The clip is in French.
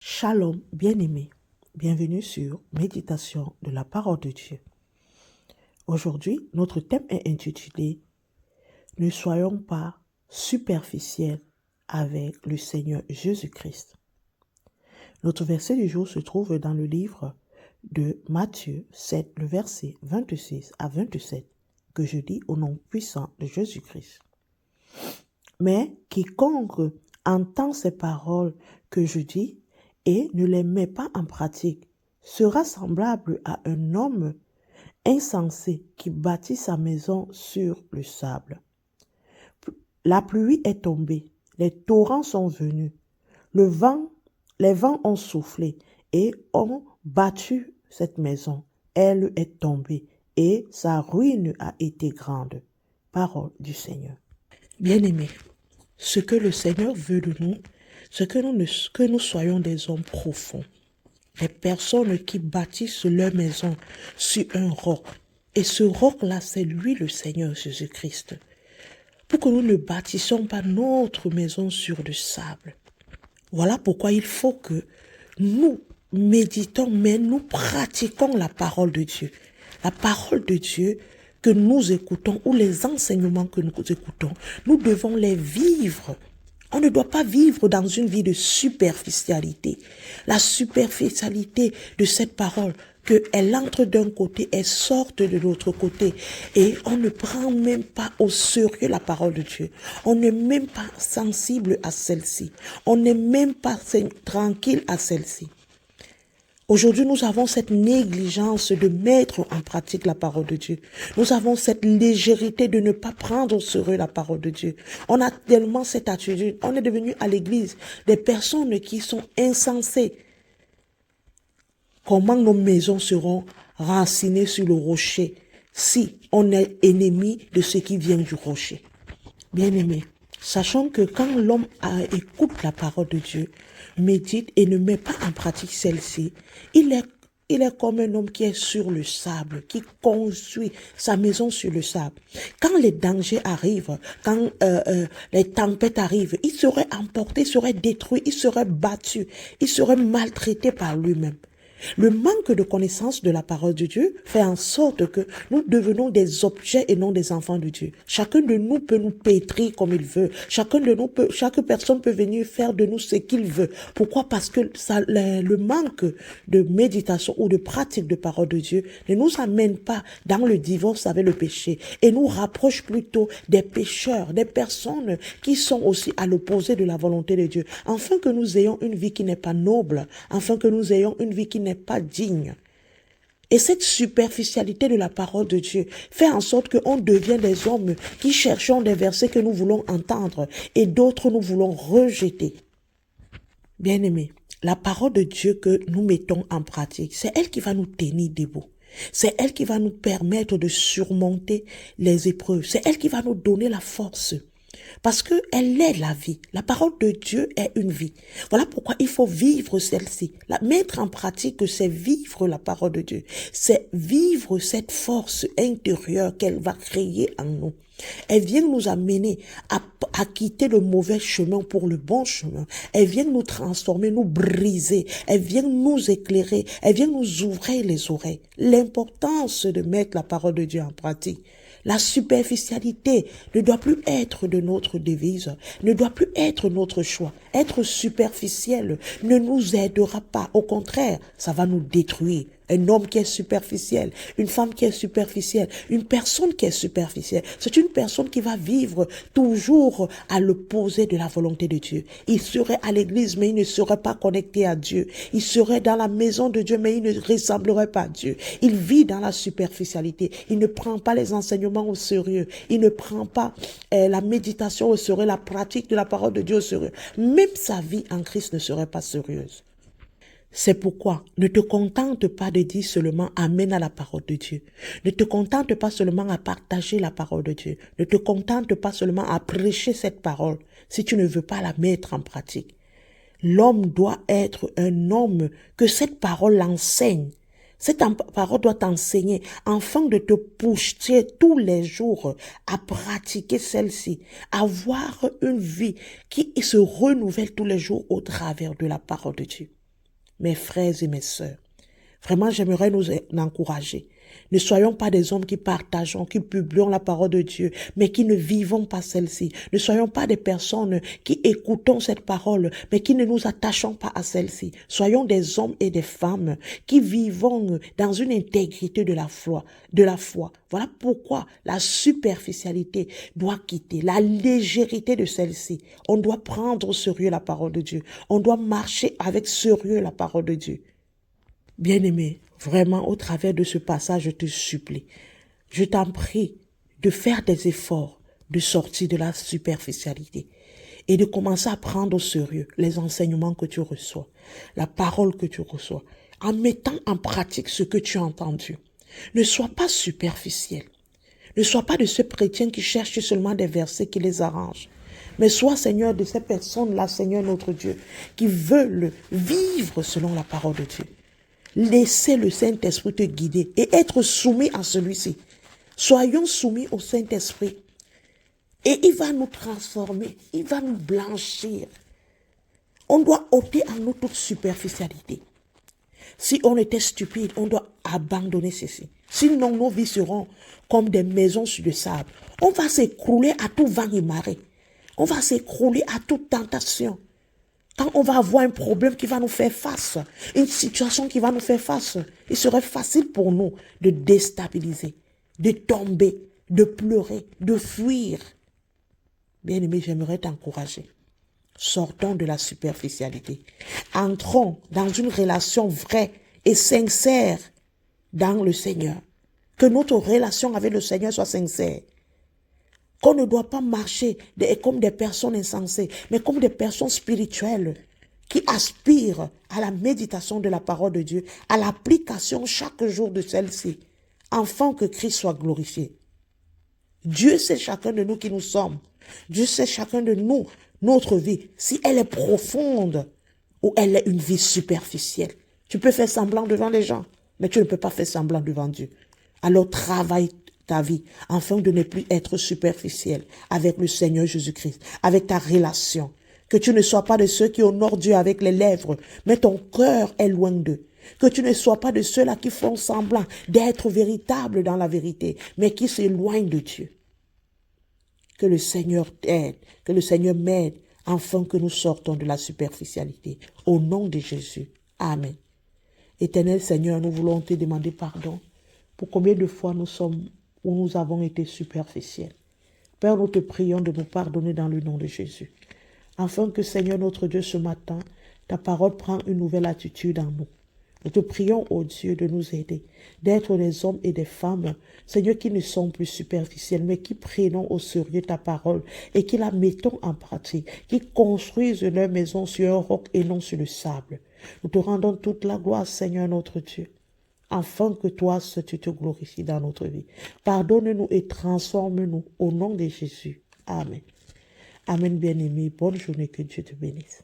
Shalom, bien-aimés. Bienvenue sur Méditation de la parole de Dieu. Aujourd'hui, notre thème est intitulé « Ne soyons pas superficiels avec le Seigneur Jésus-Christ ». Notre verset du jour se trouve dans le livre de Matthieu 7, le verset 26 à 27, que je lis au nom puissant de Jésus-Christ. Mais quiconque entend ces paroles que je dis et ne les met pas en pratique sera semblable à un homme insensé qui bâtit sa maison sur le sable. La pluie est tombée, les torrents sont venus, les vents ont soufflé et ont battu cette maison. Elle est tombée et sa ruine a été grande. Parole du Seigneur. Bien-aimés, ce que le Seigneur veut de nous, c'est que nous soyons des hommes profonds, des personnes qui bâtissent leur maison sur un roc. Et ce roc-là, c'est lui, le Seigneur Jésus-Christ. Pour que nous ne bâtissions pas notre maison sur du sable. Voilà pourquoi il faut que nous méditons, mais nous pratiquons la parole de Dieu. La parole de Dieu que nous écoutons ou les enseignements que nous écoutons, nous devons les vivre. On ne doit pas vivre dans une vie de superficialité. La superficialité de cette parole, qu'elle entre d'un côté et sorte de l'autre côté. Et on ne prend même pas au sérieux la parole de Dieu. On n'est même pas sensible à celle-ci. On n'est même pas tranquille à celle-ci. Aujourd'hui, nous avons cette négligence de mettre en pratique la parole de Dieu. Nous avons cette légèreté de ne pas prendre au sérieux la parole de Dieu. On a tellement cette attitude. On est devenu à l'église des personnes qui sont insensées. Comment nos maisons seront racinées sur le rocher si on est ennemi de ce qui vient du rocher? Bien-aimés, sachant que quand l'homme écoute la parole de Dieu, médite et ne met pas en pratique celle-ci, il est comme un homme qui est sur le sable, qui construit sa maison sur le sable. Quand les dangers arrivent, quand les tempêtes arrivent, il serait emporté, il serait détruit, il serait battu, il serait maltraité par lui-même. Le manque de connaissance de la parole de Dieu fait en sorte que nous devenons des objets et non des enfants de Dieu. Chacun de nous peut nous pétrir comme il veut. Chaque personne peut venir faire de nous ce qu'il veut. Pourquoi? Parce que le manque de méditation ou de pratique de parole de Dieu ne nous amène pas dans le divorce avec le péché et nous rapproche plutôt des pécheurs, des personnes qui sont aussi à l'opposé de la volonté de Dieu, afin que nous ayons une vie qui n'est pas noble, afin que nous ayons une vie qui n'est pas digne. Et cette superficialité de la parole de Dieu fait en sorte qu'on devient des hommes qui cherchons des versets que nous voulons entendre et d'autres nous voulons rejeter. Bien-aimés, la parole de Dieu que nous mettons en pratique, c'est elle qui va nous tenir debout. C'est elle qui va nous permettre de surmonter les épreuves. C'est elle qui va nous donner la force. Parce que elle est la vie. La parole de Dieu est une vie. Voilà pourquoi il faut vivre celle-ci. La mettre en pratique, c'est vivre la parole de Dieu. C'est vivre cette force intérieure qu'elle va créer en nous. Elle vient nous amener à quitter le mauvais chemin pour le bon chemin. Elle vient nous transformer, nous briser. Elle vient nous éclairer. Elle vient nous ouvrir les oreilles. L'importance de mettre la parole de Dieu en pratique. La superficialité ne doit plus être de notre devise, ne doit plus être notre choix. Être superficiel ne nous aidera pas. Au contraire, ça va nous détruire. Un homme qui est superficiel, une femme qui est superficielle, une personne qui est superficielle, c'est une personne qui va vivre toujours à l'opposé de la volonté de Dieu. Il serait à l'église, mais il ne serait pas connecté à Dieu. Il serait dans la maison de Dieu, mais il ne ressemblerait pas à Dieu. Il vit dans la superficialité. Il ne prend pas les enseignements au sérieux. Il ne prend pas la méditation au sérieux, la pratique de la parole de Dieu au sérieux. Même sa vie en Christ ne serait pas sérieuse. C'est pourquoi ne te contente pas de dire seulement amen à la parole de Dieu. Ne te contente pas seulement à partager la parole de Dieu. Ne te contente pas seulement à prêcher cette parole si tu ne veux pas la mettre en pratique. L'homme doit être un homme que cette parole l'enseigne. Cette parole doit t'enseigner afin de te pousser tous les jours à pratiquer celle-ci, à avoir une vie qui se renouvelle tous les jours au travers de la parole de Dieu. mes frères et mes sœurs. Vraiment, j'aimerais nous encourager. Ne soyons pas des hommes qui partageons, qui publions la parole de Dieu, mais qui ne vivons pas celle-ci. Ne soyons pas des personnes qui écoutons cette parole, mais qui ne nous attachons pas à celle-ci. Soyons des hommes et des femmes qui vivons dans une intégrité de la foi. Voilà pourquoi la superficialité doit quitter, la légèreté de celle-ci. On doit prendre au sérieux la parole de Dieu. On doit marcher avec sérieux la parole de Dieu. Bien-aimé, vraiment, au travers de ce passage, je te supplie, je t'en prie de faire des efforts, de sortir de la superficialité et de commencer à prendre au sérieux les enseignements que tu reçois, la parole que tu reçois, en mettant en pratique ce que tu as entendu. Ne sois pas superficiel. Ne sois pas de ceux chrétiens qui cherchent seulement des versets qui les arrangent. Mais sois, Seigneur, de ces personnes-là, Seigneur notre Dieu, qui veulent vivre selon la parole de Dieu. Laissez le Saint-Esprit te guider et être soumis à celui-ci. Soyons soumis au Saint-Esprit. Et il va nous transformer, il va nous blanchir. On doit ôter en nous toute superficialité. Si on était stupide, on doit abandonner ceci. Sinon, nos vies seront comme des maisons sur le sable. On va s'écrouler à tout vent et marée. On va s'écrouler à toute tentation. Quand on va avoir un problème qui va nous faire face, une situation qui va nous faire face, il serait facile pour nous de déstabiliser, de tomber, de pleurer, de fuir. Bien-aimé, j'aimerais t'encourager. Sortons de la superficialité. Entrons dans une relation vraie et sincère dans le Seigneur. Que notre relation avec le Seigneur soit sincère. Qu'on ne doit pas marcher comme des personnes insensées, mais comme des personnes spirituelles qui aspirent à la méditation de la parole de Dieu, à l'application chaque jour de celle-ci, afin que Christ soit glorifié. Dieu sait chacun de nous qui nous sommes. Dieu sait chacun de nous, notre vie, si elle est profonde ou elle est une vie superficielle. Tu peux faire semblant devant les gens, mais tu ne peux pas faire semblant devant Dieu. Alors travaille ta vie, afin de ne plus être superficiel avec le Seigneur Jésus-Christ, avec ta relation. Que tu ne sois pas de ceux qui honorent Dieu avec les lèvres, mais ton cœur est loin d'eux. Que tu ne sois pas de ceux-là qui font semblant d'être véritables dans la vérité, mais qui s'éloignent de Dieu. Que le Seigneur t'aide, que le Seigneur m'aide, afin que nous sortons de la superficialité. Au nom de Jésus. Amen. Éternel Seigneur, nous voulons te demander pardon pour combien de fois nous avons été superficiels. Père, nous te prions de nous pardonner dans le nom de Jésus. Afin que, Seigneur notre Dieu, ce matin, ta parole prenne une nouvelle attitude en nous. Nous te prions, ô Dieu, de nous aider, d'être des hommes et des femmes, Seigneur, qui ne sont plus superficiels, mais qui prennent au sérieux ta parole et qui la mettons en pratique, qui construisent leur maison sur un roc et non sur le sable. Nous te rendons toute la gloire, Seigneur notre Dieu, afin que toi, tu te glorifies dans notre vie. Pardonne-nous et transforme-nous au nom de Jésus. Amen. Amen, bien-aimé. Bonne journée, que Dieu te bénisse.